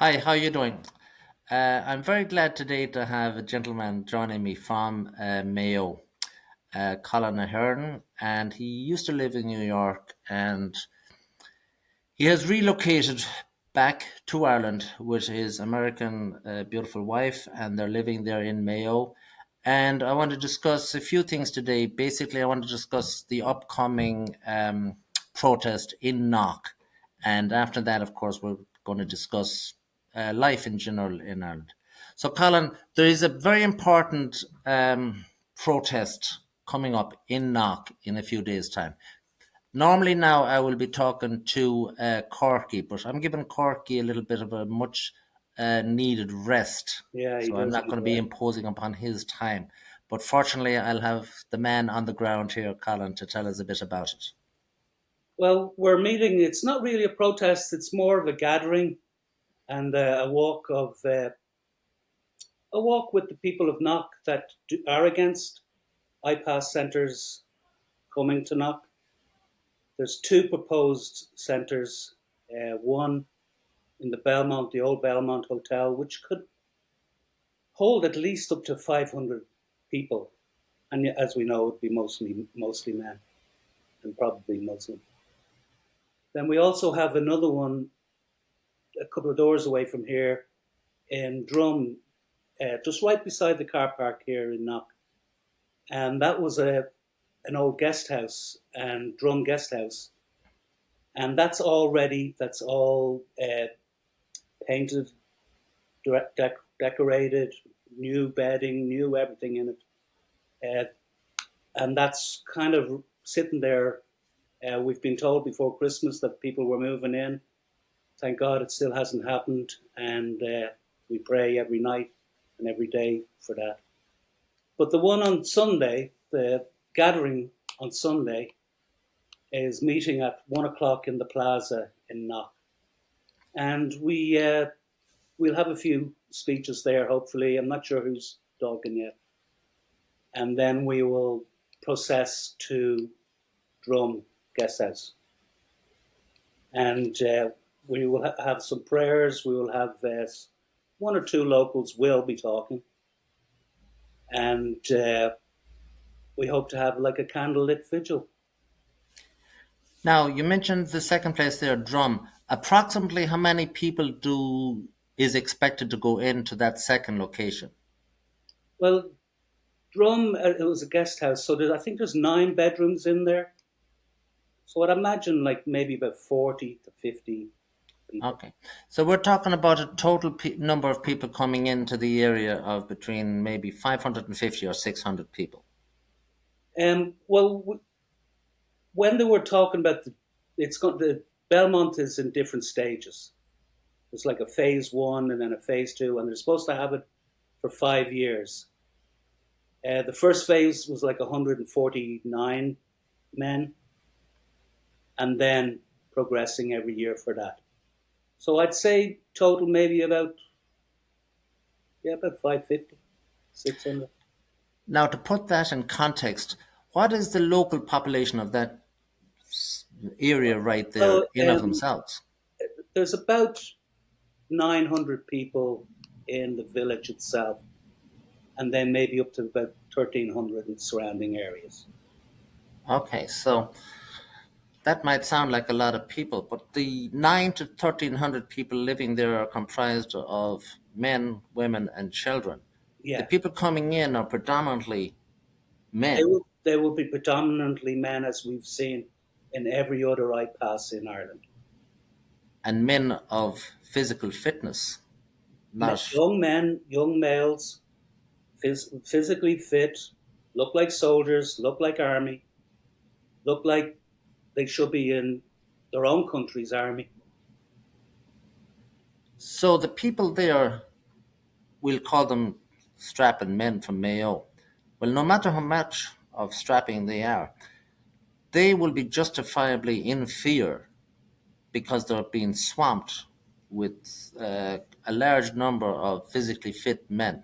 Hi, how are you doing? I'm very glad today to have a gentleman joining me from Mayo, Colin Ahearn, and he used to live in New York, and he has relocated back to Ireland with his American beautiful wife, and they're living there in Mayo. And I want to discuss a few things today. Basically, I want to discuss the upcoming protest in Knock. And after that, of course, we're going to discuss life in general in Ireland. So, Colin, there is a very important protest coming up in Knock in a few days' time. Normally, now I will be talking to Corky, but I'm giving Corky a little bit of a much needed rest. Yeah, he So I'm does not need going to be rest. imposing upon his time. But fortunately, I'll have the man on the ground here, Colin, to tell us a bit about it. Well, we're meeting. It's not really a protest. It's more of a gathering and a walk with the people of Knock that are against iPass centres coming to Knock. There's two proposed centres. One in the Belmont, the old Belmont Hotel, which could hold at least up to 500 people, and as we know, it would be mostly men and probably Muslim. Then we also have another one a couple of doors away from here in Drum, just right beside the car park here in Knock. And that was a an old guest house and Drum guest house, and that's all ready. That's all painted, decorated, new bedding, new everything in it, and that's kind of sitting there. We've been told before Christmas that people were moving in. Thank God it still hasn't happened, and we pray every night and every day for that. But the one on Sunday, the gathering on Sunday, is meeting at 1 o'clock in the plaza in Knock, and we'll have a few speeches there. Hopefully, I'm not sure who's talking yet, and then we will process to Drum Guest House, and we will have some prayers. We will have one or two locals will be talking, and we hope to have like a candlelit vigil. Now, you mentioned the second place there, Drum. Approximately how many people do is expected to go into that second location? Well, Drum, it was a guest house, so I think there's 9 bedrooms in there. So I'd imagine like maybe about 40 to 50 people. Okay. So we're talking about a total number of people coming into the area of between maybe 550 or 600 people. Well, when they were talking about the Belmont is in different stages. There's like a phase one and then a phase two, and they're supposed to have it for 5 years. The first phase was like 149 men, and then progressing every year for that. So I'd say total maybe about 550, 600. Now, to put that in context, what is the local population of that area right there Well, in of themselves? there's about 900 people in the village itself, and then maybe up to about 1,300 in surrounding areas. Okay, so that might sound like a lot of people, but the 9 to 1,300 people living there are comprised of men, women, and children. The Yeah, people coming in are predominantly they men, will they will be predominantly men, as we've seen in every other iPass in Ireland. and men of physical fitness, not Young men, young males, physically fit, look like soldiers, look like army, look like they should be in their own country's army. so the people there, we'll call them strapping men from Mayo. Well, no matter how much of strapping they are, they will be justifiably in fear because they're being swamped with a large number of physically fit men.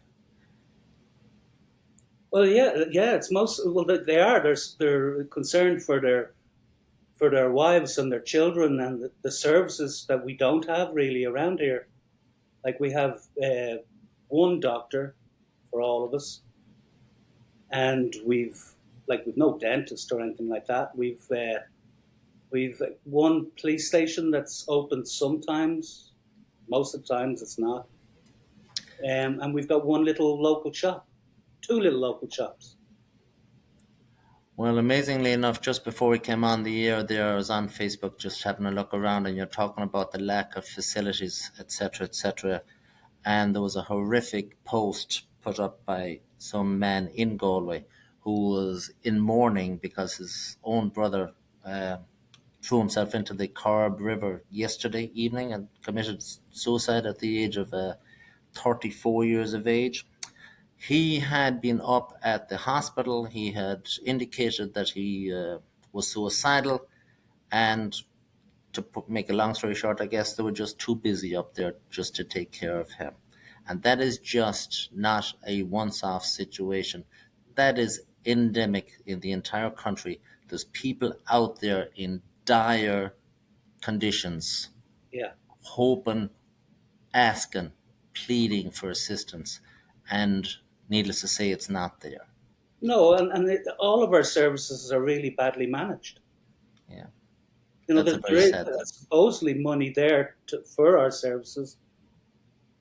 Well, yeah, it's most well they are. They're concerned for their wives and their children and the services that we don't have really around here. Like we have one doctor for all of us, and we've no dentist or anything like that. We've one police station that's open sometimes. Most of the times it's not. And we've got one little local shop, two little local shops. Well, amazingly enough, just before we came on the air, there I was on Facebook just having a look around, and you're talking about the lack of facilities, etc., etc. And there was a horrific post put up by some man in Galway who was in mourning because his own brother threw himself into the Corb River yesterday evening and committed suicide at the age of 34 years of age. He had been up at the hospital. He had indicated that he was suicidal, and make a long story short, I guess they were just too busy up there just to take care of him. And that is just not a once off situation. That is endemic in the entire country. There's people out there in dire conditions, Yeah. hoping, asking, pleading for assistance. And needless to say, it's not there. No, all of our services are really badly managed. Yeah, There, that's a there very is sad thing. supposedly money there for our services,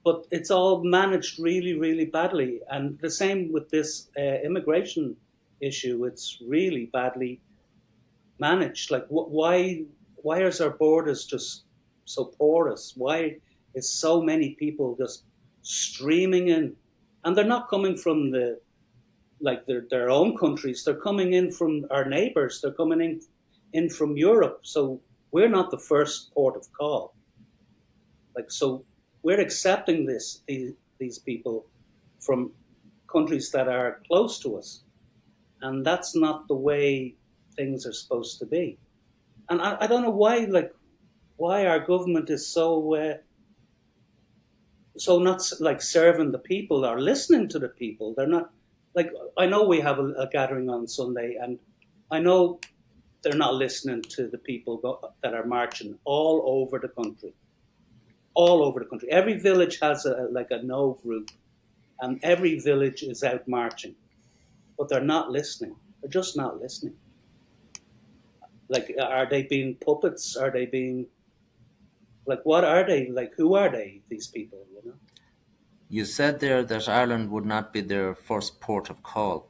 but it's all managed really, really badly. And the same with this immigration issue; it's really badly managed. Like, why is our borders just so porous? Why is so many people just streaming in? And they're not coming from their own countries. They're coming in from our neighbours. They're coming in from Europe. So we're not the first port of call. Like, so we're accepting these people from countries that are close to us, and that's not the way things are supposed to be. And I don't know why our government is so not like serving the people or listening to the people. They're not like, I know we have a gathering on Sunday, and I know they're not listening to the people that are marching all over the country, all over the country. Every village has a no group, and every village is out marching, but they're not listening. They're just not listening. Like, are they being puppets? Are they being like, what are they like? Who are they? These people, you know? You said there that Ireland would not be their first port of call.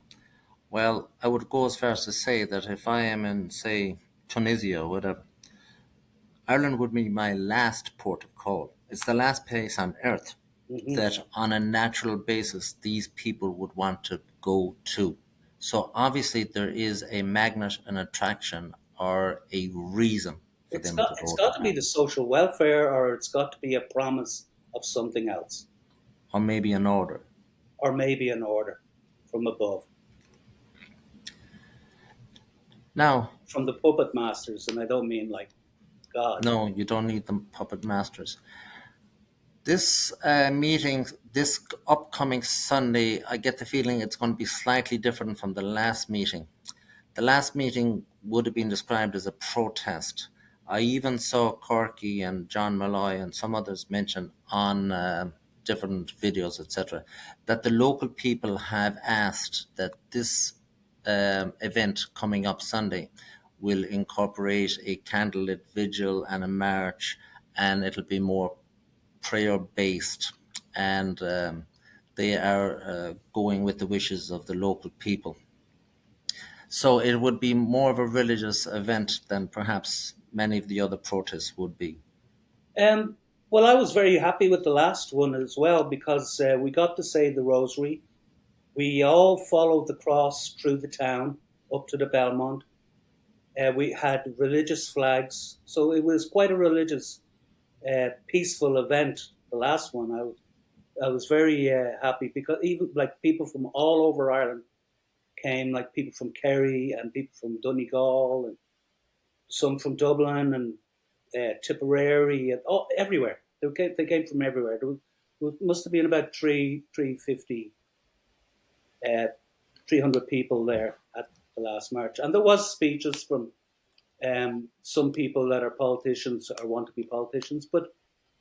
Well, I would go as far as to say that if I am in, say, Tunisia or whatever, Ireland would be my last port of call. It's the last place on earth Hmm. that, on a natural basis, these people would want to go to. So obviously, there is a magnet, an attraction, or a reason for them to It's go to got to be that, the social welfare, or it's got to be a promise of something else, or maybe an order. or maybe an order from above, Now, from the puppet masters, and I don't mean like God. no, you don't need them puppet masters. This meeting, this upcoming Sunday, I get the feeling it's going to be slightly different from the last meeting. The last meeting would have been described as a protest. I even saw Corky and John Malloy and some others mention on different videos, etc., that the local people have asked that this event coming up Sunday will incorporate a candlelit vigil and a march, and it'll be more prayer based, and they are going with the wishes of the local people. So it would be more of a religious event than perhaps many of the other protests would be. Um, well, I was very happy with the last one as well, because we got to say the rosary. We all followed the cross through the town up to the Belmont. We had religious flags, so it was quite a religious, peaceful event. The last one, I was very happy, because even like people from all over Ireland came, like people from Kerry and people from Donegal and some from Dublin and Tipperary and everywhere. They came from everywhere. There must have been about 350, uh, 300 people there at the last march, and there was speeches from some people that are politicians or want to be politicians, but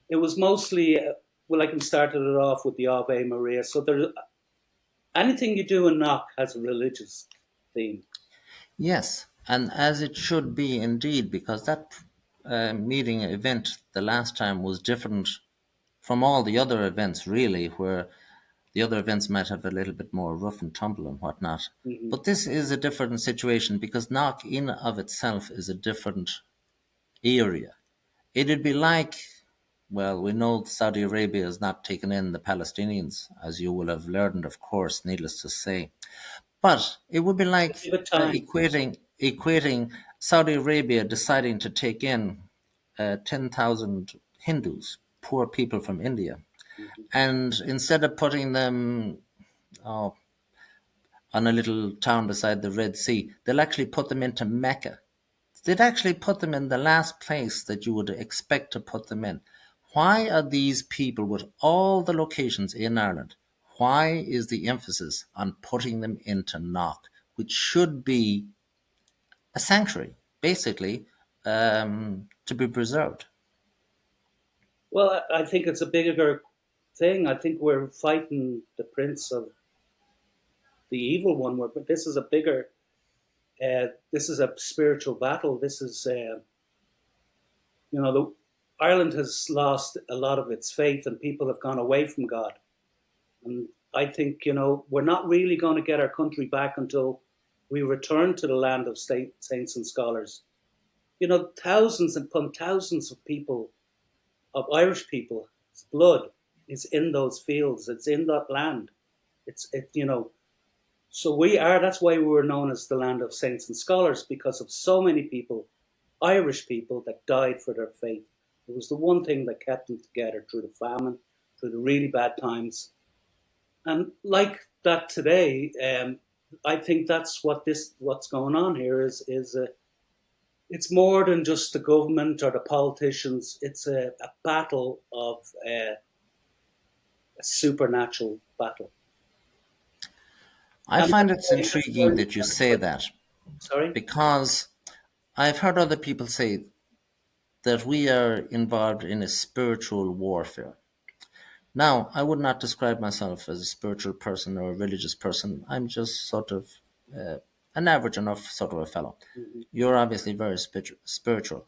it was mostly well, like we started it off with the Ave Maria. So there, anything you do in Knock has a religious theme. Yes, and as it should be indeed, because that meeting event the last time was different from all the other events, really, where the other events might have a little bit more rough and tumble and whatnot. Hmm. But this is a different situation because Knock in of itself is a different area. It'd be like, well, we know Saudi Arabia is not taking in the Palestinians, as you will have learned, of course, needless to say. But it would be like Give it time. equating Saudi Arabia deciding to take in 10,000 Hindus, poor people from India, Hmm. and instead of putting them oh, on a little town beside the Red Sea, they'll actually put them into Mecca. They'd actually put them in the last place that you would expect to put them in. Why are these people, with all the locations in Ireland, why is the emphasis on putting them into Knock, which should be a sanctuary, basically, to be preserved? Well, I think it's a bigger thing. I think we're fighting the prince of the evil one. But this is a bigger. This is a spiritual battle. This is, the Ireland has lost a lot of its faith, and people have gone away from God. And I think we're not really going to get our country back until we return to the land of saints and scholars. Thousands upon thousands of people, of Irish people's blood is in those fields. It's in that land. It's it. So we are. That's why we were known as the land of saints and scholars, because of so many people, Irish people, that died for their faith. It was the one thing that kept them together through the famine, through the really bad times. And like that today, I think that's what's going on here is it's more than just the government or the politicians. It's a battle of a supernatural battle. I And find that's it's why, intriguing that you say that sorry. because I've heard other people say that we are involved in a spiritual warfare. Now, I would not describe myself as a spiritual person or a religious person. I'm just sort of uh, an average enough sort of a fellow. Mhm. You're obviously very spiritual.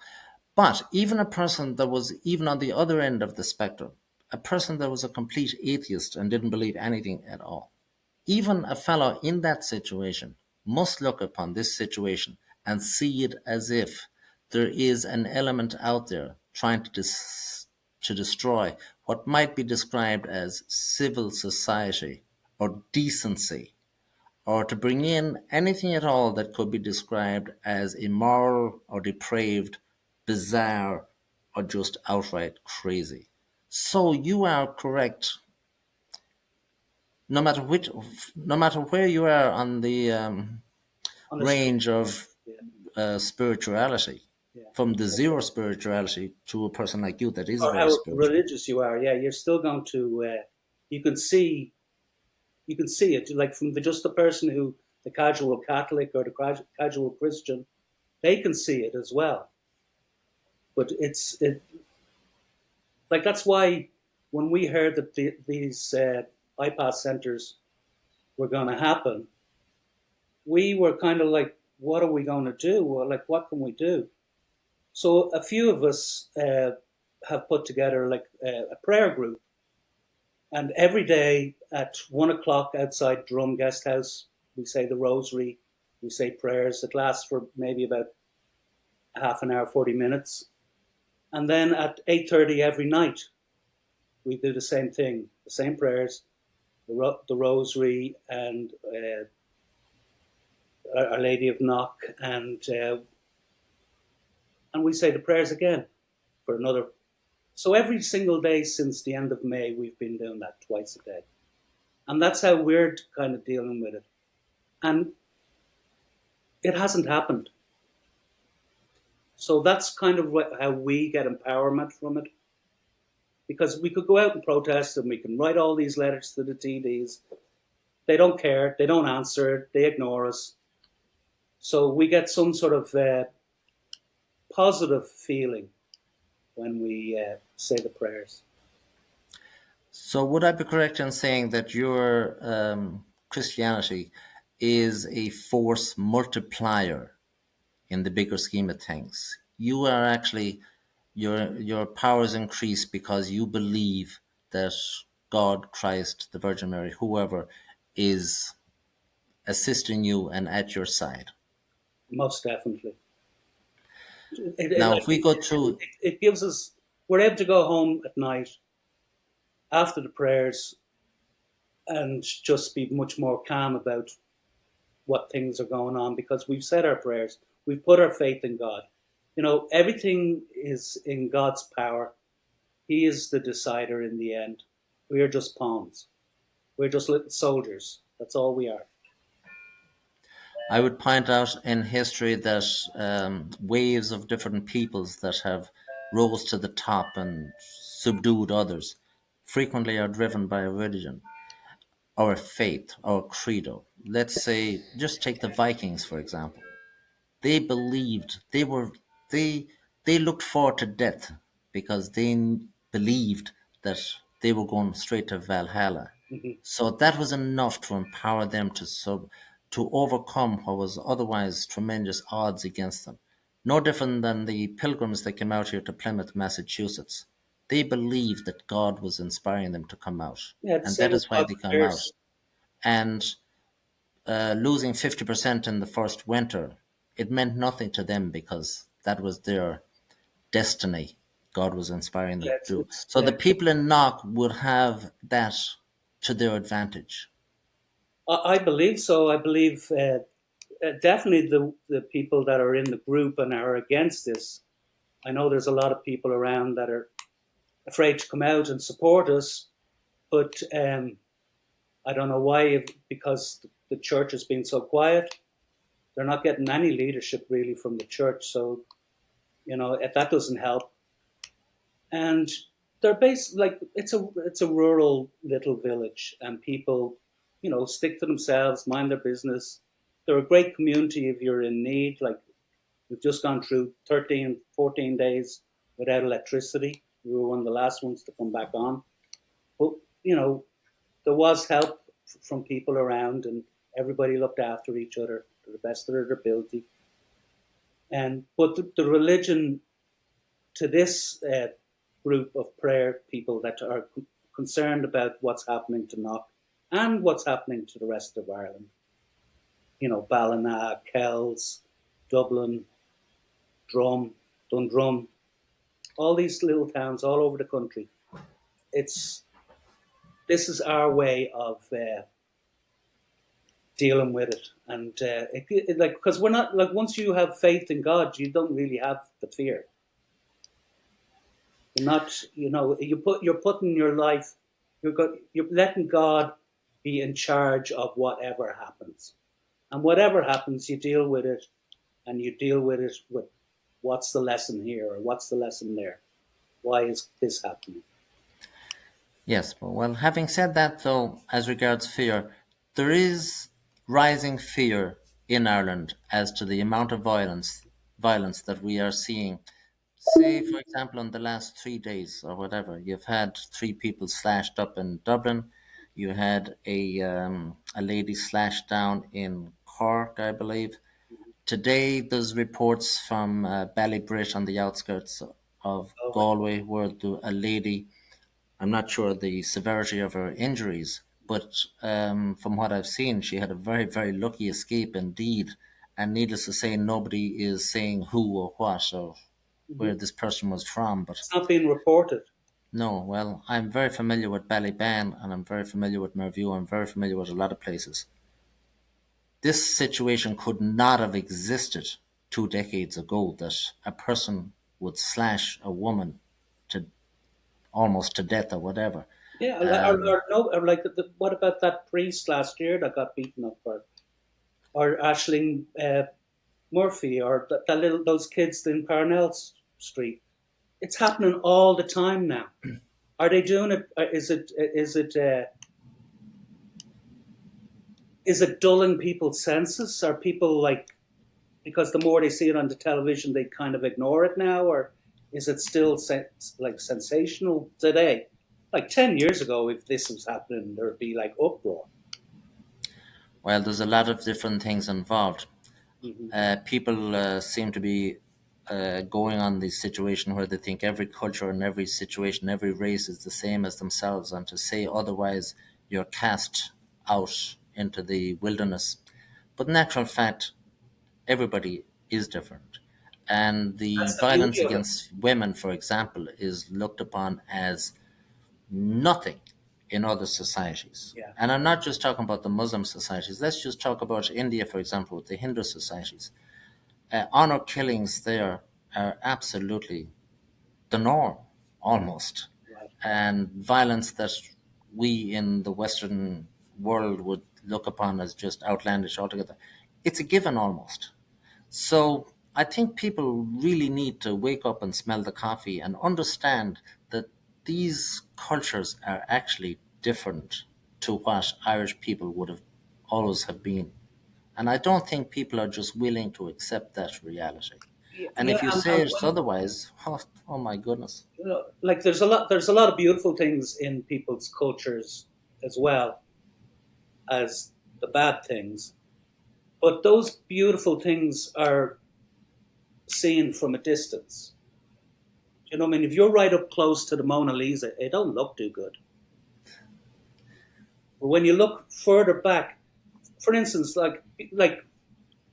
But even a person that was even on the other end of the spectrum, a person that was a complete atheist and didn't believe anything at all, even a fellow in that situation must look upon this situation and see it as if there is an element out there trying to destroy what might be described as civil society or decency, or to bring in anything at all that could be described as immoral or depraved, bizarre, or just outright crazy. So you are correct, no matter which, no matter where you are on the On the range spectrum, of yeah, spirituality, yeah. from the zero spirituality to a person like you that is Or very how spiritual. religious you are, yeah, you're still going to. You can see, you can see it, like from just the person who, the casual Catholic or the casual Christian, they can see it as well. But like that's why when we heard that these iPass centers were going to happen, we were kind of like, what are we going to do? Well, like, what can we do? So a few of us have put together like a prayer group, and every day at 1 o'clock outside Drum Guest House, we say the Rosary, we say prayers. It lasts for maybe about half an hour, 40 minutes, and then at 8:30 every night, we do the same thing, the same prayers, the Rosary, and Our Lady of Knock, and we say the prayers again for another. So every single day since the end of May, we've been doing that twice a day, and that's how we're kind of dealing with it. And it hasn't happened. So that's kind of how we get empowerment from it, because we could go out and protest, and we can write all these letters to the TDs. They don't care. They don't answer. They ignore us. So we get some sort of positive feeling when we say the prayers. So, would I be correct in saying that your Christianity is a force multiplier in the bigger scheme of things? You are actually your powers increase because you believe that God, Christ, the Virgin Mary, whoever, is assisting you and at your side. Most definitely. Now, if we go through, It gives us, we're able to go home at night after the prayers and just be much more calm about what things are going on because we've said our prayers, we've put our faith in God. You know, everything is in God's power. He is the decider in the end. We are just pawns. We're just little soldiers. That's all we are. I would point out in history that waves of different peoples that have rose to the top and subdued others frequently are driven by a religion or a faith or a credo. Let's say, just take the Vikings, for example. They believed they they looked forward to death because they believed that they were going straight to Valhalla. Mm-hmm. So that was enough to empower them to overcome what was otherwise tremendous odds against them. No different than the pilgrims that came out here to Plymouth, Massachusetts. They believed that God was inspiring them to come out, Yeah, the and that same as is why they come out. Buccaneers. And losing 50% in the first winter, it meant nothing to them because that was their destiny. God was inspiring them Yeah, to do. So the it's people in Knock would have that to their advantage. I believe so. I believe definitely the people that are in the group and are against this. I know there's a lot of people around that are afraid to come out and support us, but I don't know why. Because the church has been so quiet, they're not getting any leadership really from the church. So you know that doesn't help. And they're based like it's a rural little village, and people, you know, stick to themselves, mind their business. They're a great community if you're in need. Like we've just gone through 13, 14 days without electricity. We were one of the last ones to come back on. But you know, there was help from people around, and everybody looked after each other to the best of their ability. And but the religion to this group of prayer people that are concerned about what's happening to Knock and what's happening to the rest of Ireland. You know, Ballina, Kells, Dublin, Drum, Dundrum, all these little towns all over the country. It's This is our way of dealing with it, and like because we're not like once you have faith in God, you don't really have the fear. You're not, you know, you're putting your life, you're letting God be in charge of whatever happens, and whatever happens, you deal with it, and you deal with it with what's the lesson here or what's the lesson there. Why is this happening? Yes, well, having said that, though, as regards fear, there is rising fear in Ireland as to the amount of violence that we are seeing. Say, for example, in the last 3 days or whatever, you've had three people slashed up in Dublin. You had a lady slashed down in Cork, I believe. Today, there's reports from Ballybrit on the outskirts of Oh, Galway where a lady, I'm not sure the severity of her injuries, but from what I've seen, she had a very, very lucky escape indeed. And needless to say, nobody is saying who or what or mm-hmm. where this person was from. But It's not being reported. no, well, I'm very familiar with Ballyban and I'm very familiar with Merview. I'm very familiar with a lot of places. This situation could not have existed 2 decades ago that a person would slash a woman to almost to death or whatever. Yeah, Um, no, or like what about that priest last year that got beaten up, or Ashling Murphy, or that little those kids in Parnell Street? It's happening all the time now. Are they doing it? Is it dulling people's senses? Are people like because the more they see it on the television, they kind of ignore it now, or is it still like sensational today? Like 10 years ago, if this was happening, there'd be like uproar. Well, there's a lot of different things involved. Hmm. People seem to be going on the situation where they think every culture and every situation, every race is the same as themselves, and to say otherwise, you're cast out into the wilderness. But in actual fact, everybody is different. And the That's the beauty violence of it. against women, for example, is looked upon as nothing in other societies. Yeah, And I'm not just talking about the Muslim societies. Let's just talk about India, for example, with the Hindu societies. Honor killings there are absolutely the norm, almost. right. And violence that we in the Western world would look upon as just outlandish altogether. It's a given almost. So I think people really need to wake up and smell the coffee and understand that these cultures are actually different to what Irish people would have always have been. And I don't think people are just willing to accept that reality. Yeah, And yeah, if you say and it's otherwise, oh my goodness. like there's a lot of beautiful things in people's cultures as well as the bad things. But those beautiful things are seen from a distance. You know, I mean, if you're right up close to the Mona Lisa, it don't look too good. But when you look further back, for instance, like a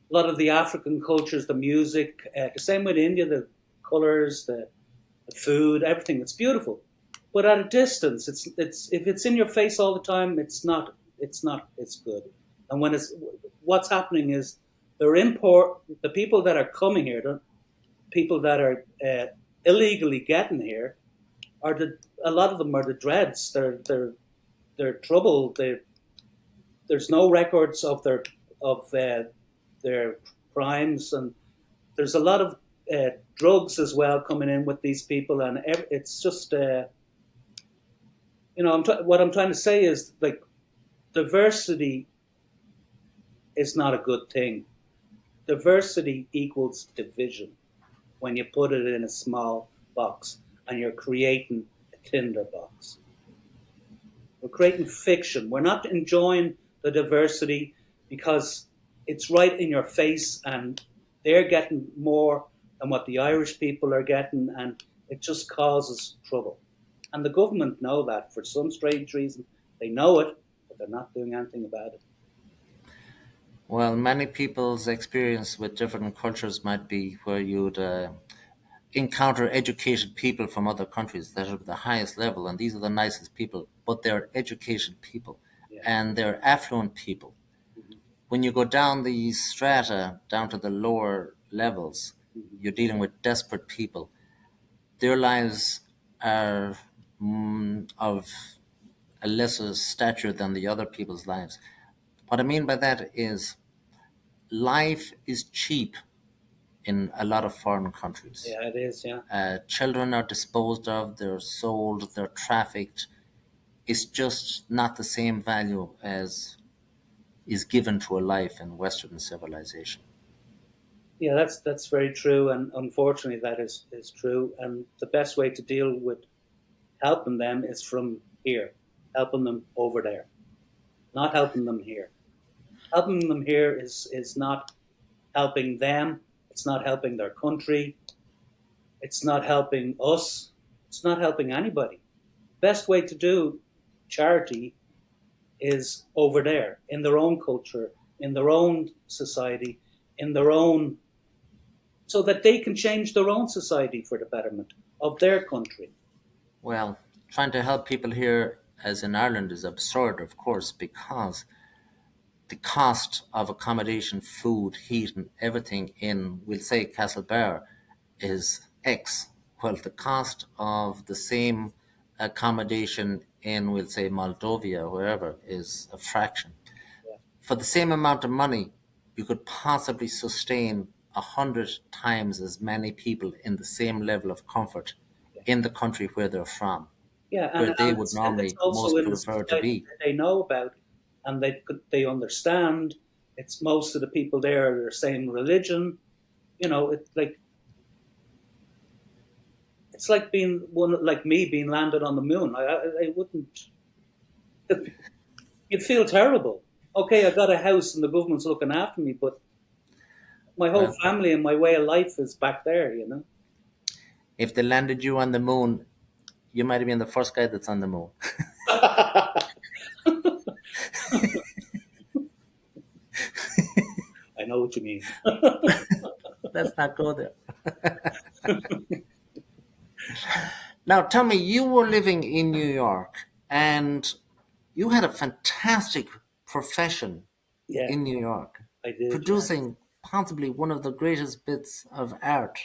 lot of the African cultures, the music, the same with India, the colors, the food, everything, it's beautiful. But at a distance, it's if it's in your face all the time, it's not it's good. And when it's what's happening is the people that are coming here, the people that are illegally getting here, are a lot of them are the dreads. They're trouble. There's no records of their crimes, and there's a lot of drugs as well coming in with these people, and it's just what I'm trying to say is like diversity is not a good thing. Diversity equals division when you put it in a small box and you're creating a tinder box. We're creating fiction. We're not enjoying the diversity because it's right in your face and they're getting more than what the Irish people are getting, and it just causes trouble. And the government know that for some strange reason. They know it, but they're not doing anything about it. Well, many people's experience with different cultures might be where you'd encounter educated people from other countries that are the highest level, and these are the nicest people, but they're educated people Yeah. and they're affluent people. Mm-hmm. When you go down the strata, down to the lower levels, Mm-hmm. you're dealing with desperate people. Their lives are of a lesser stature than the other people's lives. What I mean by that is life is cheap in a lot of foreign countries. Yeah, it is. Yeah. Children are disposed of, they're sold, they're trafficked. It's just not the same value as is given to a life in Western civilization. Yeah, that's very true, and unfortunately, that is true. And the best way to deal with helping them is from here, helping them over there, not helping them here. Helping them here is not helping them. It's not helping their country. It's not helping us. It's not helping anybody. Best way to do charity is over there in their own culture, in their own society, in their own, so that they can change their own society for the betterment of their country. Well, trying to help people here, as in Ireland, is absurd, of course, because the cost of accommodation, food, heat, and everything in, we'll say, Castlebar is X. Well, the cost of the same accommodation in, we'll say, Moldova, wherever, is a fraction. Yeah, For the same amount of money, you could possibly sustain 100 times as many people in the same level of comfort yeah, in the country where they're from, yeah, where they and would it's normally also most in the prefer to society be. that they know about, and they understand. It's most of the people there are the same religion. You know, it's like it's like being one like me being landed on the moon. I wouldn't. You'd feel terrible. Okay, I got a house and the government's looking after me, but my whole Well, family and my way of life is back there. You know. if they landed you on the moon, you might have been the first guy that's on the moon. I know what you mean. Let's not go there. Now, tell me, you were living in New York and you had a fantastic profession Yeah, in New York, I did. Yeah. producing possibly one of the greatest bits of art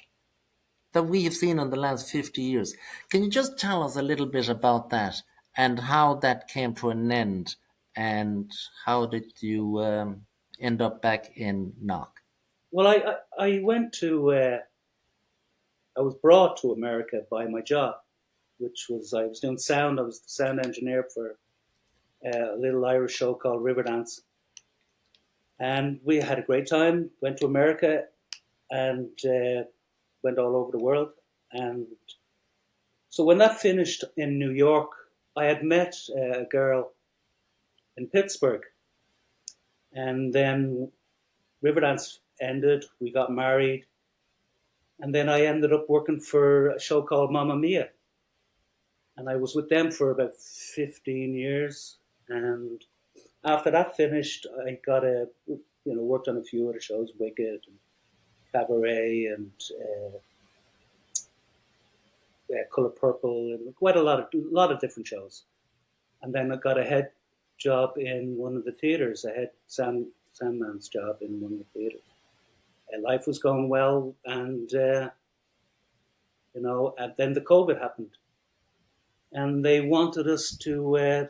that we have seen in the last 50 years. Can you just tell us a little bit about that and how that came to an end and how did you end up back in Knock? Well, I went to. I was brought to America by my job, which was I was doing sound. I was the sound engineer for a little Irish show called Riverdance, and we had a great time. Went to America and went all over the world. And so when that finished in New York, I had met a girl in Pittsburgh, and then Riverdance ended. We got married, and then I ended up working for a show called Mamma Mia, and I was with them for about 15 years. And after that finished, I got worked on a few other shows, Wicked and Cabaret and Color Purple, and quite a lot of different shows. And then I got a head job in one of the theaters, a head soundman's job in one of the theaters. Life was going well, and and then the COVID happened, and they wanted us to.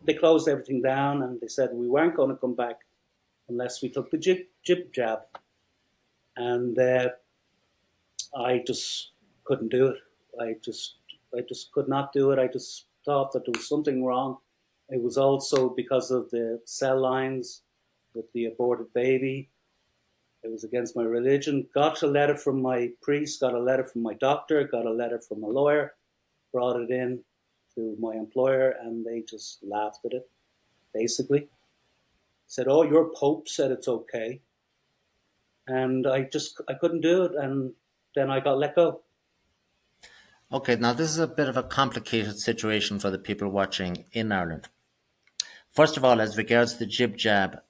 They closed everything down, and they said we weren't going to come back unless we took the jib jab, and I just couldn't do it. I just could not do it. I just thought that there was something wrong. It was also because of the cell lines with the aborted baby. It was against my religion. Got a letter from my priest, got a letter from my doctor, got a letter from a lawyer, brought it in to my employer, and they just laughed at it, basically. Said, "Oh, your Pope said it's okay." And I couldn't do it. And then I got let go. Okay, now this is a bit of a complicated situation for the people watching in Ireland. First of all, as regards the jib jab,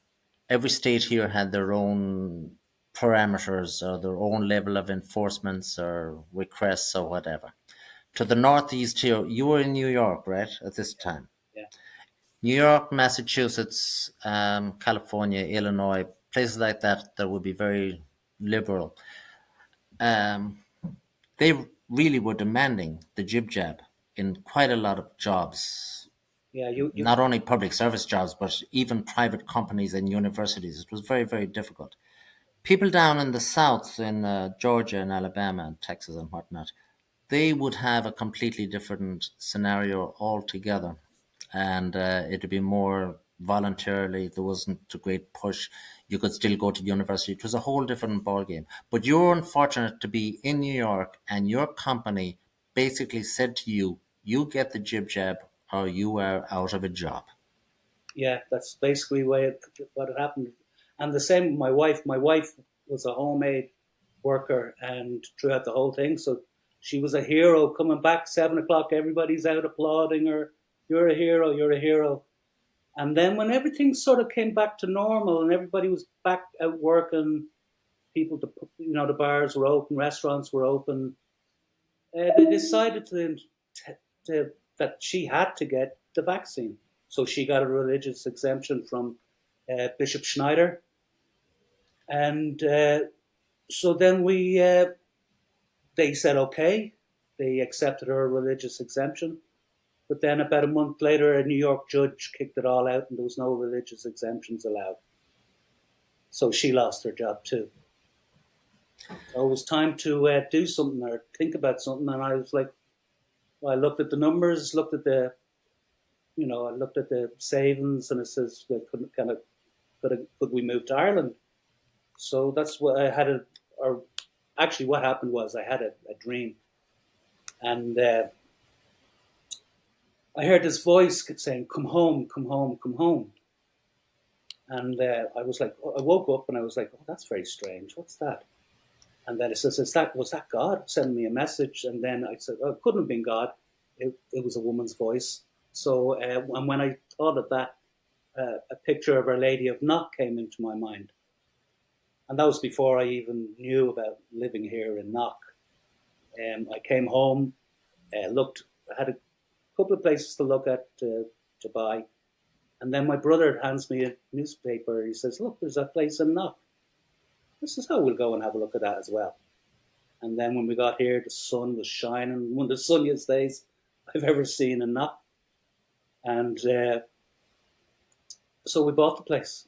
every state here had their own parameters or their own level of enforcements or requests or whatever. To the northeast here, you were in New York, right, at this time? Yeah. New York, Massachusetts, California, Illinois, places like that that would be very liberal. Um, they really were demanding the jib jab in quite a lot of jobs, Yeah. You not only public service jobs, but even private companies and universities. It was very, very difficult. People down in the South, in Georgia and Alabama and Texas and whatnot, they would have a completely different scenario altogether. And it'd be more voluntarily. There wasn't a great push. You could still go to university. It was a whole different ballgame. But you're unfortunate to be in New York and your company basically said to you, you get the jib jab or you are out of a job. Yeah, that's basically what had happened. And the same with my wife. My wife was a homemade worker, and throughout the whole thing, so she was a hero. Coming back 7 o'clock, everybody's out applauding her. You're a hero. You're a hero. And then when everything sort of came back to normal, and everybody was back at work, and the bars were open, restaurants were open, they decided that she had to get the vaccine. So she got a religious exemption from Bishop Schneider, and so then they said okay, they accepted her religious exemption. But then about a month later, a New York judge kicked it all out, and there was no religious exemptions allowed. So she lost her job too. So it was time to do something or think about something, and I was like, well, I looked at the numbers, I looked at the savings, and it says we could we move to Ireland? So that's what I had. Or actually, what happened was I had a dream, And I heard this voice saying, "Come home, come home, come home." And I was like, I woke up and I was like, "Oh, that's very strange. What's that?" And then it says, was that God sending me a message?" And then I said, "Oh, it couldn't have been God. It was a woman's voice." So, and when I thought of that, a picture of Our Lady of Knock came into my mind. And that was before I even knew about living here in Knock. I came home, looked, I had a couple of places to look at to buy. And then my brother hands me a newspaper. He says, "Look, there's a place in Knock." This is how we'll go and have a look at that as well. And then when we got here, the sun was shining, one of the sunniest days I've ever seen in Knock. And so we bought the place.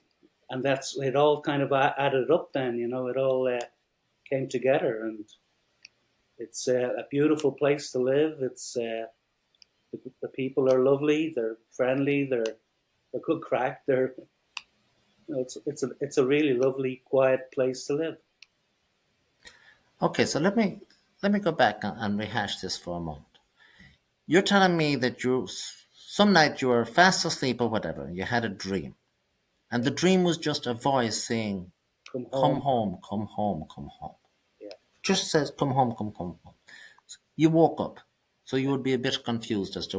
And that's it, all kind of added up then, it all came together. And it's a beautiful place to live. It's the people are lovely, they're friendly, they're good crack. It's a really lovely, quiet place to live. Okay, so let me go back and rehash this for a moment. You're telling me that some night you were fast asleep or whatever, and you had a dream, and the dream was just a voice saying, Come "Come home. home, come home, come home." Yeah. Just says, "Come home, come home." You woke up, so you would be a bit confused as to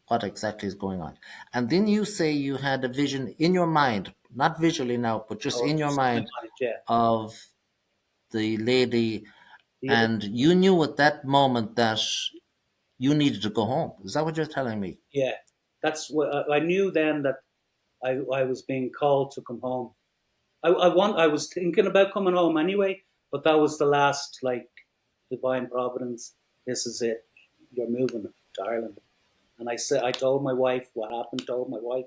what exactly is going on. And then you say you had a vision in your mind, not visually now, but just Oh, in your just in mind my mind. Yeah. of the lady, The, and you knew at that moment that you needed to go home. Is that what you're telling me? yeah. That's what I knew then, that I was being called to come home. I was thinking about coming home anyway, but that was the last, like, divine providence. This is it. You're moving to Ireland. And I told my wife what happened. Told my wife,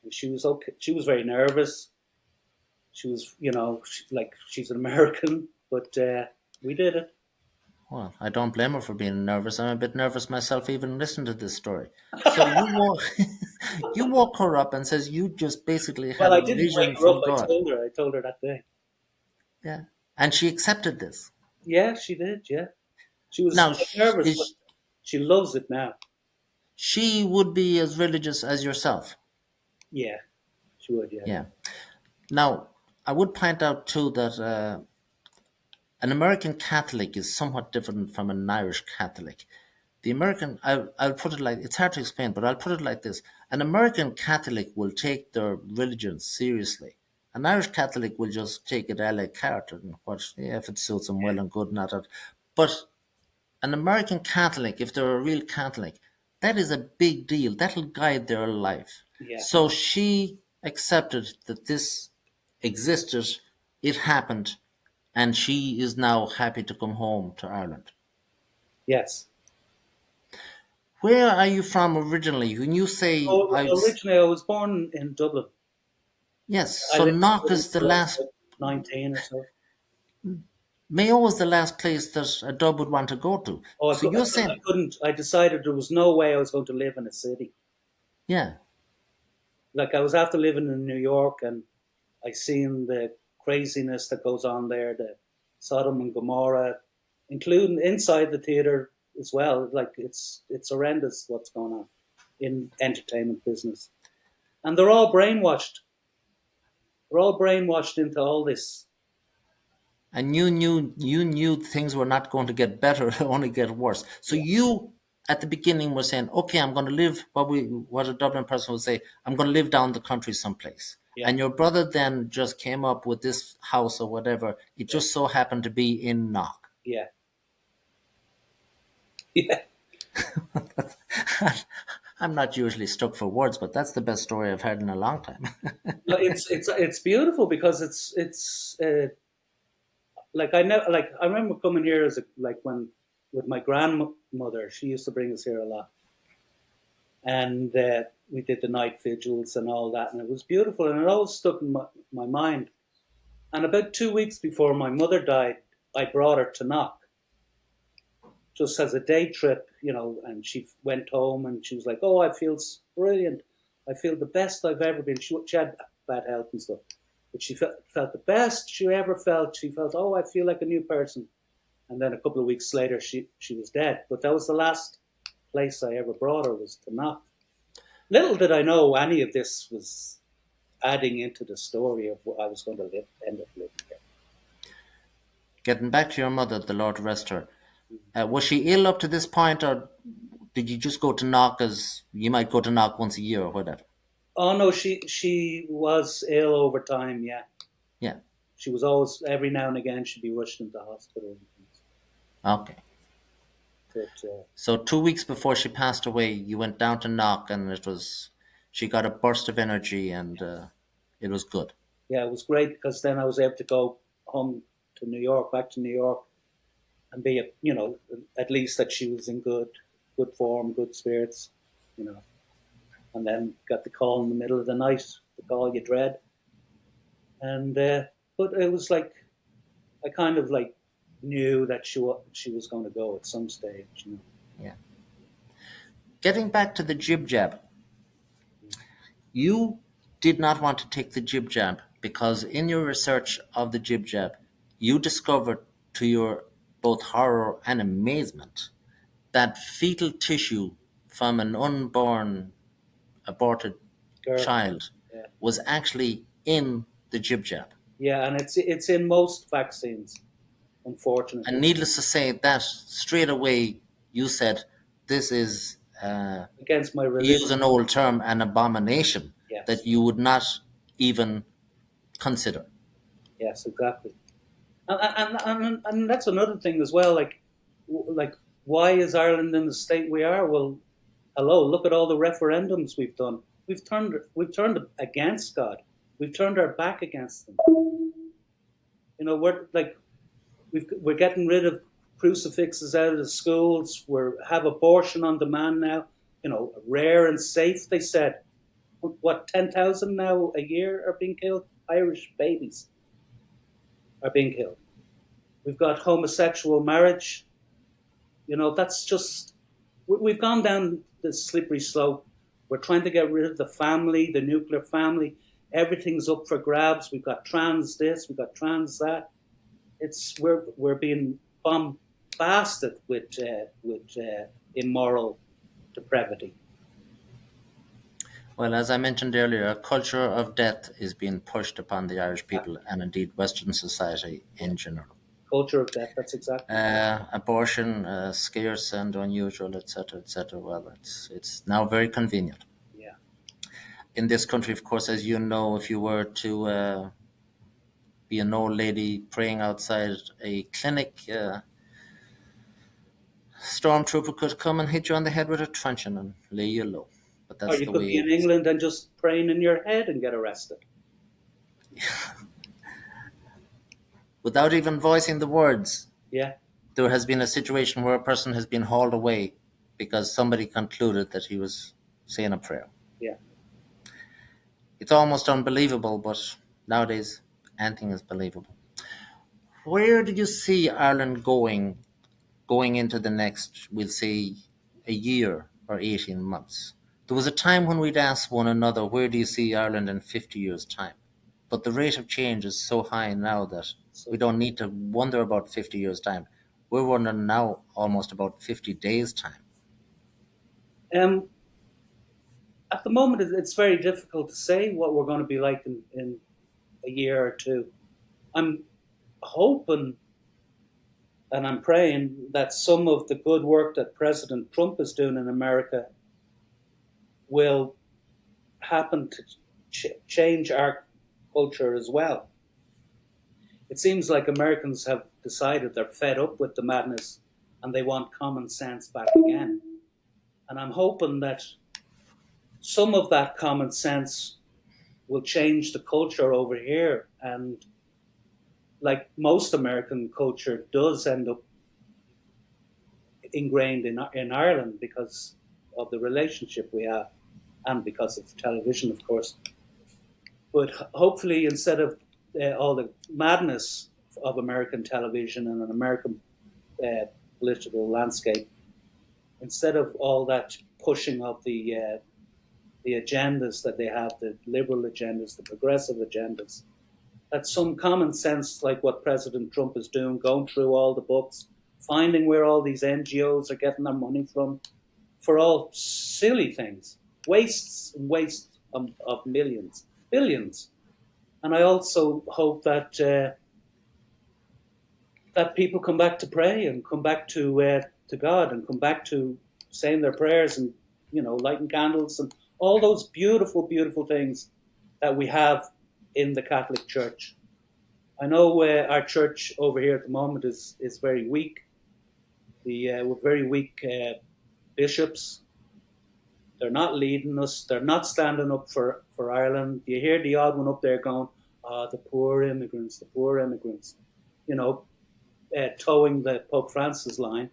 and she was okay. She was very nervous. She was, like, she's an American, but we did it. Well, I don't blame her for being nervous. I'm a bit nervous myself even listening to this story. So you woke, you woke her up and says you just basically Well, had I a didn't wake vision her up. from God. I told her that day. Yeah. And she accepted this. Yeah, she did. Yeah, she was Now, quite nervous, but she loves it now. she would be as religious as yourself. Yeah, she would. Yeah, Yeah. Now, I would point out too that an American Catholic is somewhat different from an Irish Catholic. The American, I'll put it like, it's hard to explain, but I'll put it like this. An American Catholic will take their religion seriously. An Irish Catholic will just take it a la carte, and yeah, if it suits them, well and good, not that. But an American Catholic, if they're a real Catholic, that is a big deal. That'll guide their life. yeah, So she accepted that this existed, it happened, and she is now happy to come home to Ireland. yes. Where are you from originally? When you say Oh, originally I was born in Dublin. yes, I so lived in Knock Dublin is the till I was last. about 19 or so. Mayo was the last place that a dub would want to go to. Oh, So you're I saying, couldn't. I decided there was no way I was going to live in a city. yeah, Like, I was after living in New York, and I seen the craziness that goes on there, the Sodom and Gomorrah, including inside the theater as well. Like, it's horrendous what's going on in entertainment business, and they're all brainwashed. They're all brainwashed into all this. and you knew things were not going to get better, only get worse. So Yeah, you at the beginning were saying, okay, I'm going to live what a Dublin person would say, I'm going to live down the country someplace. yeah, And your brother then just came up with this house or whatever. It yeah, just so happened to be in Knock. yeah, yeah. I'm not usually stuck for words, but that's the best story I've heard in a long time. No, it's beautiful because it's like, I remember coming here as when with my grandmother. She used to bring us here a lot, and we did the night vigils and all that, and it was beautiful, and it always stuck in my mind. And about 2 weeks before my mother died, I brought her to Knock just as a day trip, and she went home and she was like, "Oh, I feel brilliant. I feel the best I've ever been." She had bad health and stuff, but she felt the best she ever felt. She felt, "Oh, I feel like a new person." and then a couple of weeks later she was dead. But that was the last place I ever brought her, was to Knock. Little did I know any of this was adding into the story of what I was going to end up living here. Getting back to your mother, the Lord rest her, was she ill up to this point, or did you just go to Knock as you might go to Knock once a year or whatever? Oh no, she was ill over time. Yeah, Yeah. she was always, every now and again she'd be rushed into hospital. Okay. But So 2 weeks before she passed away, you went down to Knock, and she got a burst of energy, and it was good. yeah, it was great because then I was able to go home to New York, back to New York, and be, at least that she was in good form, good spirits, you know. And then got the call in the middle of the night, the call you dread, and but it was like I kind of like knew that she was going to go at some stage, you know. Yeah. Getting back to the jib jab, you did not want to take the jib jab because in your research of the jib jab, you discovered, to your both horror and amazement, that fetal tissue from an unborn, aborted Girl, child yeah, was actually in the jib jab. yeah, and it's in most vaccines, And unfortunately, needless to say, that straight away you said this is, against my to use religion. an old term, an abomination Yes, that you would not even consider. yes, exactly. And that's another thing as well. Like, why is Ireland in the state we are? Well, hello, look at all the referendums we've done. We've turned against God. We've turned our back against them. We're like we're getting rid of crucifixes out of the schools. We have abortion on demand now. Rare and safe. They said, what, 10,000 now a year are being killed. Irish babies are being killed. We've got homosexual marriage. That's just, we've gone down the slippery slope. We're trying to get rid of the family, the nuclear family. Everything's up for grabs. We've got trans this, we've got trans that. We're being bombasted with immoral depravity. Well, as I mentioned earlier, a culture of death is being pushed upon the Irish people Exactly. and indeed Western society Yeah. in general. Culture of death. That's exactly. Abortion, scarce and unusual, etc., etc. Well, it's now very convenient. Yeah. In this country, of course, as you know, if you were to be an old lady praying outside a clinic, stormtrooper could come and hit you on the head with a truncheon and lay you low. But Or that's you the could way be it in is. England and just praying in your head and get arrested. Without even voicing the words, Yeah. there has been a situation where a person has been hauled away because somebody concluded that he was saying a prayer. Yeah. It's almost unbelievable, but nowadays anything is believable. Where do you see Ireland going into the next, we'll say, a year or 18 months? There was a time when we'd ask one another, where do you see Ireland in 50 years' time? But the rate of change is so high now that we So, don't need to wonder about 50 years' time. We're wondering now almost about 50 days' time. um, at the moment, it's very difficult to say what we're going to be like in a year or two. I'm hoping and I'm praying that some of the good work that President Trump is doing in America will happen to change our culture as well. It seems like Americans have decided they're fed up with the madness and they want common sense back again. And I'm hoping that some of that common sense will change the culture over here. And like most American culture does end up ingrained in Ireland because of the relationship we have and because of television, of course. But hopefully, instead of all the madness of American television and an American uh, political landscape, instead of all that pushing of the agendas that they have, the liberal agendas, the progressive agendas, that some common sense, like what President Trump is doing, going through all the books, finding where all these NGOs are getting their money from for all silly things, wastes and waste of millions, billions. And I also hope that that people come back to pray and come back to God and come back to saying their prayers and lighting candles and all those beautiful, beautiful things that we have in the Catholic Church. I know our church over here at the moment is very weak. We're very weak bishops. They're not leading us. They're not standing up for Ireland. You hear the odd one up there going, "Ah, the poor immigrants, the poor immigrants," you know, towing the Pope Francis line.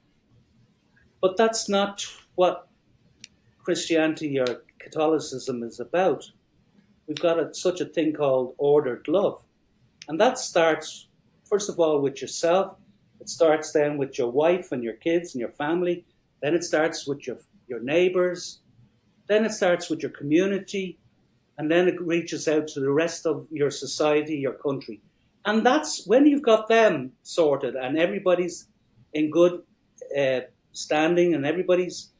But that's not what Christianity or Catholicism is about. We've got such a thing called ordered love. And that starts, first of all, with yourself. It starts then with your wife and your kids and your family. Then it starts with your neighbors. Then it starts with your community. And then it reaches out to the rest of your society, your country. And that's when you've got them sorted and everybody's in good uh, standing and everybody's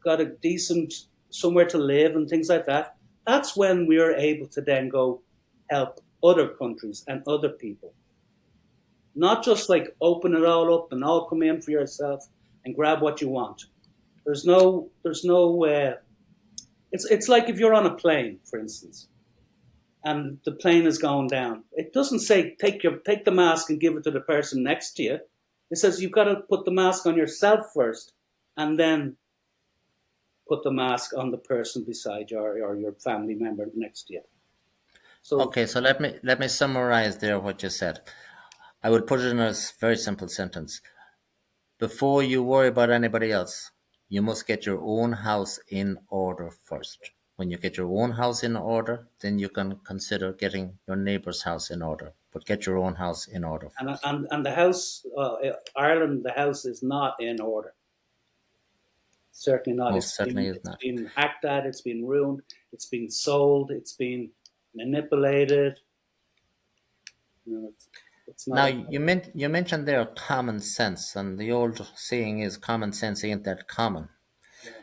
got a decent somewhere to live and things like that. That's when we're able to then go help other countries and other people. Not just like open it all up and all come in for yourself and grab what you want. There's no. It's like if you're on a plane, for instance, and the plane is going down. It doesn't say take the mask and give it to the person next to you. It says you've got to put the mask on yourself first, and then put the mask on the person beside you or your family member next to you. So, Okay, so let me summarize there what you said. I would put it in a very simple sentence. Before you worry about anybody else, you must get your own house in order first. When you get your own house in order, then you can consider getting your neighbor's house in order. But get your own house in order and first. and the house, Ireland, the house is not in order. Certainly not. Most certainly is It's not. been hacked at. It's been ruined. It's been sold. It's been manipulated. It's not Now in you mentioned there common sense, and the old saying is common sense ain't that common. order.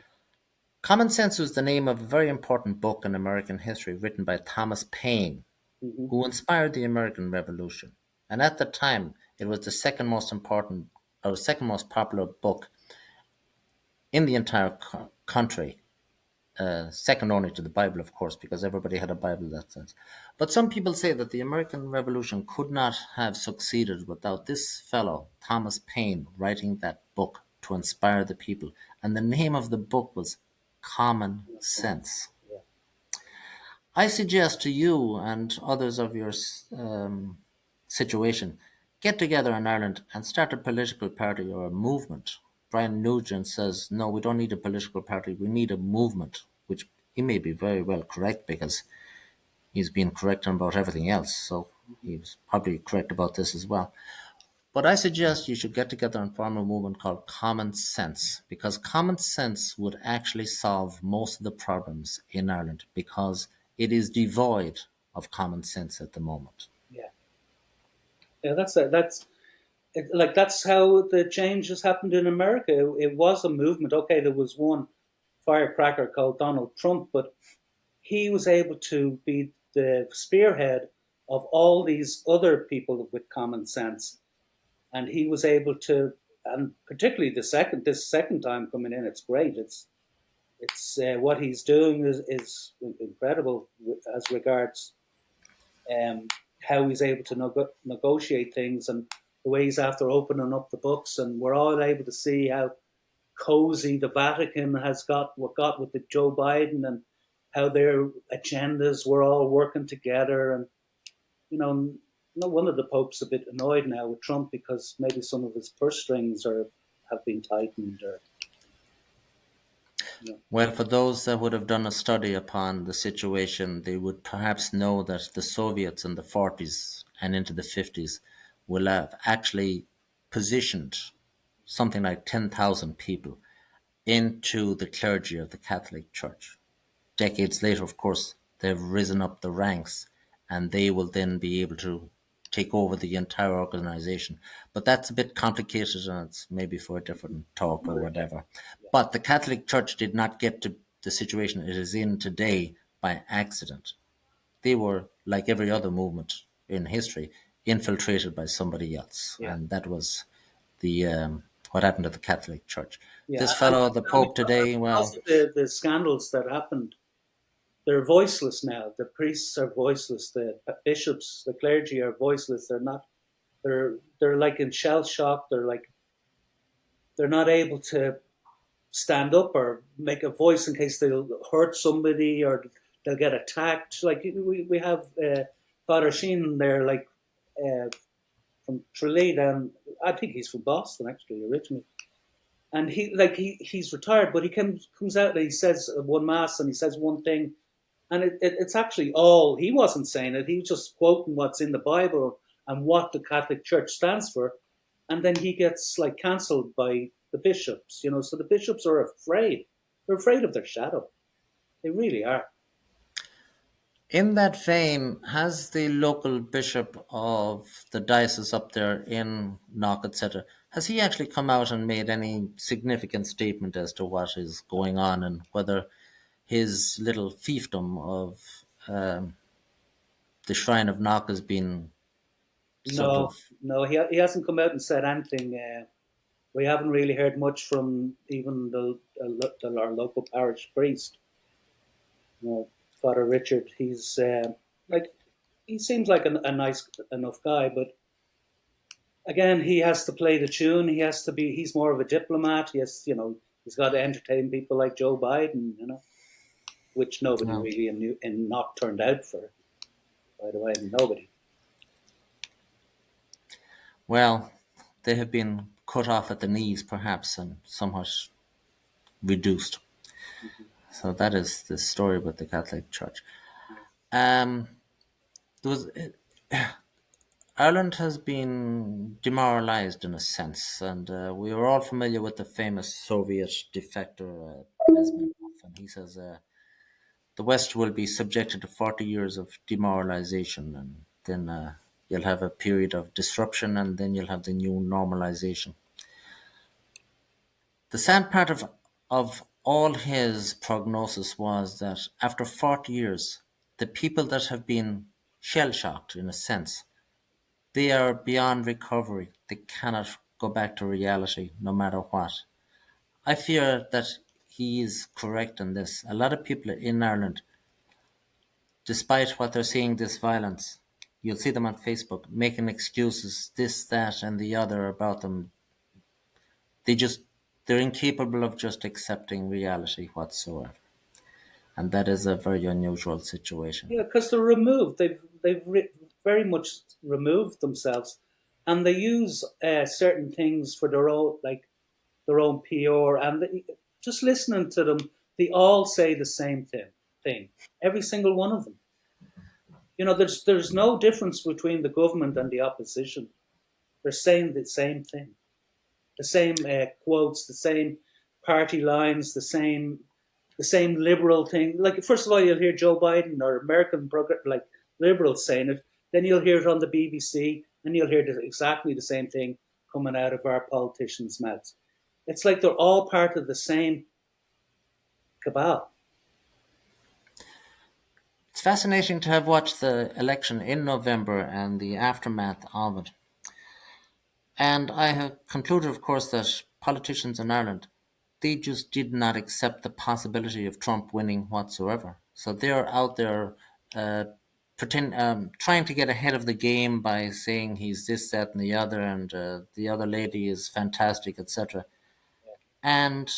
Common Sense was the name of a very important book in American history written by Thomas Paine, Yeah. who inspired the American Revolution. And at the time, it was the second most important or second most popular book in the entire country, second only to the Bible, of course, because everybody had a Bible in that sense. But some people say that the American Revolution could not have succeeded without this fellow, Thomas Paine, writing that book to inspire the people. And the name of the book was Common Sense. Yeah. I suggest to you and others of your situation, get together in Ireland and start a political party or a movement. Brian Nugent says, no, we don't need a political party, we need a movement, which he may be very well correct because he's been correct about everything else. So he was probably correct about this as well. But I suggest you should get together and form a movement called Common Sense, because common sense would actually solve most of the problems in Ireland because it is devoid of common sense at the moment. Yeah. Yeah. That's how the change has happened in America. It was a movement. Okay, there was one firecracker called Donald Trump, but he was able to be the spearhead of all these other people with common sense, and he was able to, and particularly this second time coming in, it's great. It's what he's doing is incredible as regards um, how he's able to negotiate things and the way he's after opening up the books, and we're all able to see how cozy the Vatican has got with the Joe Biden and how their agendas were all working together. And you know, no wonder the Pope's a bit annoyed now with Trump because maybe some of his purse strings have been tightened. Or you know, Well, for those that would have done a study upon the situation, they would perhaps know that the Soviets in the 40s and into the 50s will have actually positioned something like 10,000 people into the clergy of the Catholic Church. Decades later, of course, they've risen up the ranks and they will then be able to take over the entire organization. But that's a bit complicated and it's maybe for a different talk or whatever. But the Catholic Church did not get to the situation it is in today by accident. They were, like every other movement in history, infiltrated by somebody else. Yeah, And that was the what happened to the Catholic Church. yeah. This And fellow, the Pope today, because well, of the scandals that happened, they're voiceless now. The priests are voiceless. The bishops, the clergy are voiceless. They're not. They're like in shell shock. They're not able to stand up or make a voice in case they'll hurt somebody or they'll get attacked. Like we have Father Sheen there, like from Tralee down. I think he's from Boston actually originally, and he's retired, but he comes out and he says one mass and he says one thing, and it's actually all he wasn't saying it. He was just quoting what's in the Bible and what the Catholic Church stands for, and then he gets like cancelled by the bishops. So the bishops are afraid. They're afraid of their shadow. They really are. in that vein, has the local bishop of the diocese up there in Knock, etc., has he actually come out and made any significant statement as to what is going on and whether his little fiefdom of the Shrine of Knock has been sort No, of. no, he hasn't come out and said anything. We haven't really heard much from even our local parish priest. Father Richard. Like he seems like a nice enough guy, but again, he has to play the tune. He has to be. He's more of a diplomat. He's got to entertain people like Joe Biden. Which nobody Well, really in not turned out for. By the way, nobody. well, they have been cut off at the knees, perhaps, and somewhat reduced. So that is the story with the Catholic Church. Um, there was Ireland has been demoralized in a sense, and we are all familiar with the famous Soviet defector Bezmenov, and he says the West will be subjected to 40 years of demoralization, and then you'll have a period of disruption, and then you'll have the new normalization. The sad part of all his prognosis was that after 40 years, the people that have been shell shocked, in a sense, they are beyond recovery. They cannot go back to reality no matter what. I fear that he is correct in this. A lot of people in Ireland, despite what they're seeing, this violence, you'll see them on Facebook making excuses, this, that, and the other about them. They just, they're incapable of just accepting reality whatsoever. And that is a very unusual situation. Yeah, because they're removed. They've very much removed themselves, and they use certain things for their own PR. And just listening to them, they all say the same thing. Every single one of them. There's no difference between the government and the opposition. They're saying the same thing, the same quotes, the same party lines, the same liberal thing. Like first of all, you'll hear Joe Biden or American like liberals saying it. Then you'll hear it on the BBC, and you'll hear exactly the same thing coming out of our politicians' mouths. It's like they're all part of the same cabal. It's fascinating to have watched the election in November and the aftermath of it. And I have concluded, of course, that politicians in Ireland, they just did not accept the possibility of Trump winning whatsoever. So they're out there trying to get ahead of the game by saying he's this, that, and the other, and the other lady is fantastic, etc. And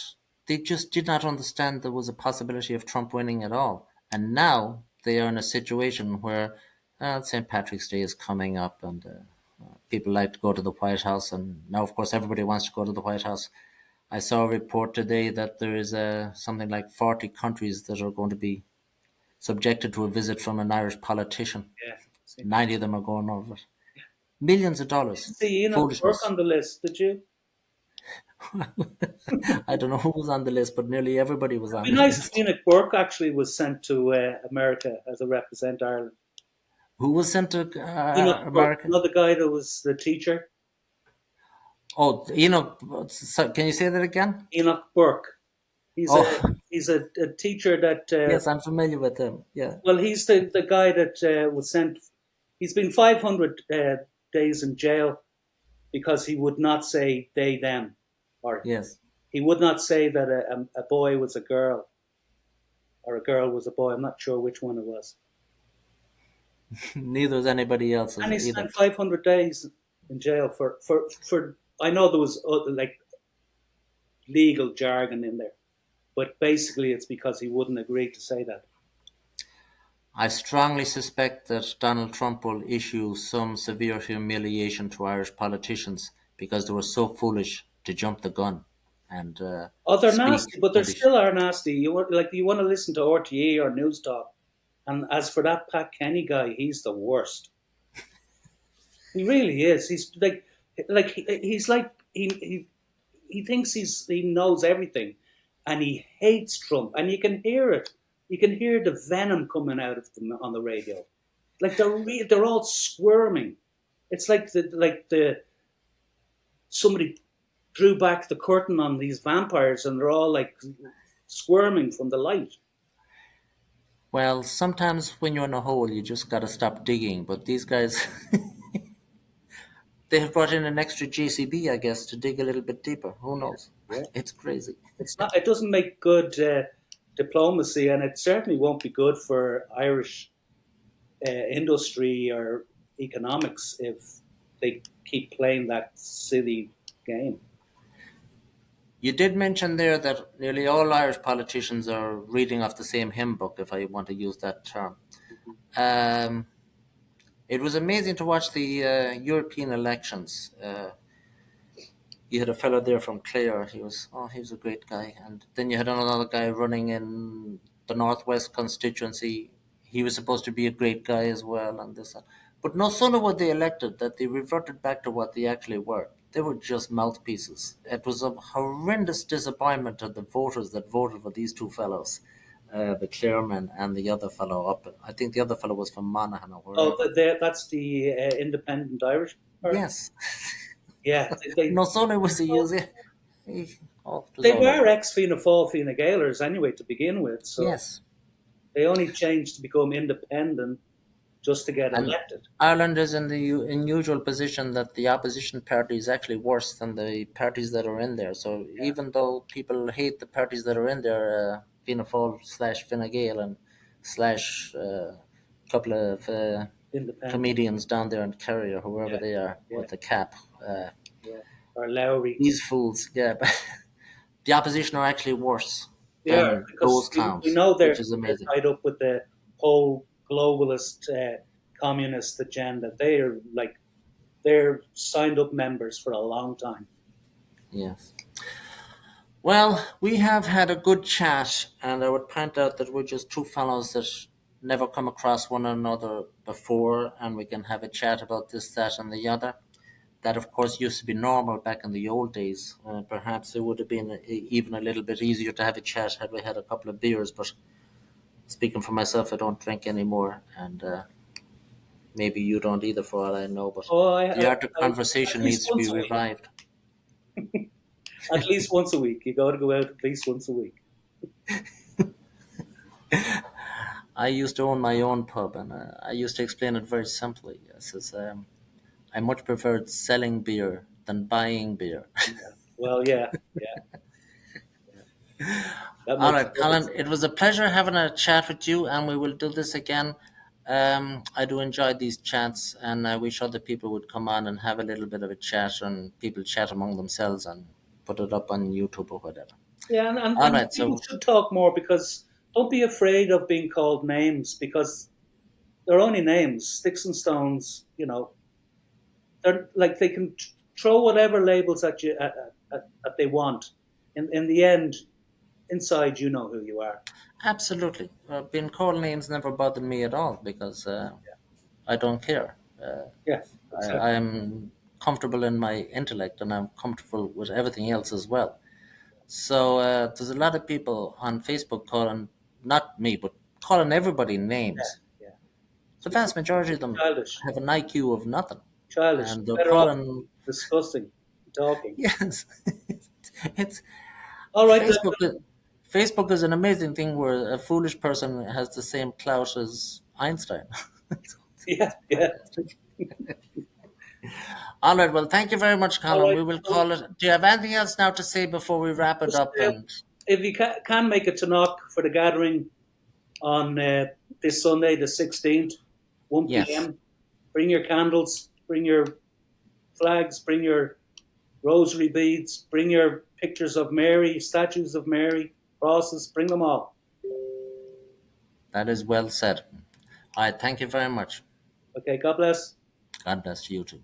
they just did not understand there was a possibility of Trump winning at all. And now they are in a situation where St. Patrick's Day is coming up, and people like to go to the White House, and now, of course, everybody wants to go to the White House. I saw a report today that there is something like 40 countries that are going to be subjected to a visit from an Irish politician. Yeah. See, 90 of them are going over it. Millions of dollars. see Ian at work Foolishness. on the list, did you? I don't know who was on the list, but nearly everybody was It'd on be the nice if list. Ian at work actually was sent to America as a represent Ireland. Who was sent to Enoch Burke, America? another guy that was the teacher. Oh, so, can you say that again? Enoch Burke. He's a Oh, he's a teacher that yes, I'm familiar with him. Yeah, well, he's the guy that was sent. He's been 500 days in jail because he would not say they them, or yes. he would not say that a boy was a girl or a girl was a boy. I'm not sure which one it was. Neither is anybody else's And he either. spent 500 days in jail for. I know there was like legal jargon in there, but basically it's because he wouldn't agree to say that. I strongly suspect that Donald Trump will issue some severe humiliation to Irish politicians because they were so foolish to jump the gun and Oh, they're speak nasty, but they when they still are nasty. You want to listen to RTE or News Talk, and as for that Pat Kenny guy, he's the worst. He really is. He's he's like he thinks he knows everything, and he hates Trump, and you can hear it. You can hear the venom coming out of them on the radio. Like they're all squirming. It's like the somebody drew back the curtain on these vampires, and they're all like squirming from the light. well, sometimes when you're in a hole, you just got to stop digging. But these guys, they have brought in an extra JCB, I guess, to dig a little bit deeper. Who Yeah, knows? yeah. It's crazy. It's not. It doesn't make good diplomacy, and it certainly won't be good for Irish industry or economics if they keep playing that silly game. You did mention there that nearly all Irish politicians are reading off the same hymn book, if I want to use that term. Um, it was amazing to watch the European elections. You had a fellow there from Clare. He was a great guy. And then you had another guy running in the Northwest constituency. He was supposed to be a great guy as well, and this. But no sooner were they elected that they reverted back to what they actually were. They were just mouthpieces. It was a horrendous disappointment to the voters that voted for these two fellows, the chairman and the other fellow up. I think the other fellow was from Monaghan or Oh, wherever. that's the Independent Irish Party. Yes. Yeah, they No sooner was he using. Oh, it was they all were over. ex Fianna Fáil Fine Gaelers anyway to begin with, so Yes. they only changed to become independent just to get And elected. Ireland is in the unusual position that the opposition party is actually worse than the parties that are in there. So Yeah, even though people hate the parties that are in there, Fianna Fáil slash Fine Gael and slash couple of independent. comedians down there in Kerry or whoever Yeah, they are yeah, with the cap, uh, yeah. Or Lowry. these fools, yeah, but the opposition are actually worse They are than because those we clowns, know which is amazing. they're tied up with the whole globalist communist agenda. They're signed up members for a long time. Yes. Well, we have had a good chat, and I would point out that we're just two fellows that never come across one another before, and we can have a chat about this, that, and the other. That, of course, used to be normal back in the old days. Perhaps it would have been even a little bit easier to have a chat had we had a couple of beers, but speaking for myself, I don't drink anymore, and maybe you don't either, for all I know, but Oh, the art of at conversation least needs to be once a week. revived. At least once a week. You got to go out at least once a week. I used to own my own pub, and I used to explain it very simply. I says, I much preferred selling beer than buying beer. Yeah. Well, yeah, yeah, yeah. That All makes right, perfect Colin, sense. it was a pleasure having a chat with you, and we will do this again. I do enjoy these chats, and I wish other people would come on and have a little bit of a chat, and people chat among themselves and put it up on YouTube or whatever. Yeah, All and right, people so should talk more because don't be afraid of being called names because they're only names, sticks and stones. They're like they can throw whatever labels at you at they want. In the end, inside you know who you are. absolutely, being called names never bothered me at all because I don't care. Yeah, I exactly. am comfortable in my intellect and I'm comfortable with everything else as well. So there's a lot of people on Facebook calling, not me, but calling everybody Yeah, names. yeah. the vast majority of them childish, have an IQ of nothing, childish. and they're Better off calling. discussing, talking. Yes, it's All right, Facebook. Facebook is an amazing thing where a foolish person has the same clout as Einstein. yeah, It's yeah. fantastic. All right. Well, thank you very much, All Colin. right. We will So call it. Do you have anything else now to say before we wrap it just up? And if you can make it to knock for the gathering on this Sunday, the 16th, 1 yes, p.m. Bring your candles, bring your flags, bring your rosary beads, bring your pictures of Mary, statues of Mary, crosses, bring them all. that is well said. All right. Thank you very much. Okay, God bless. God bless you too.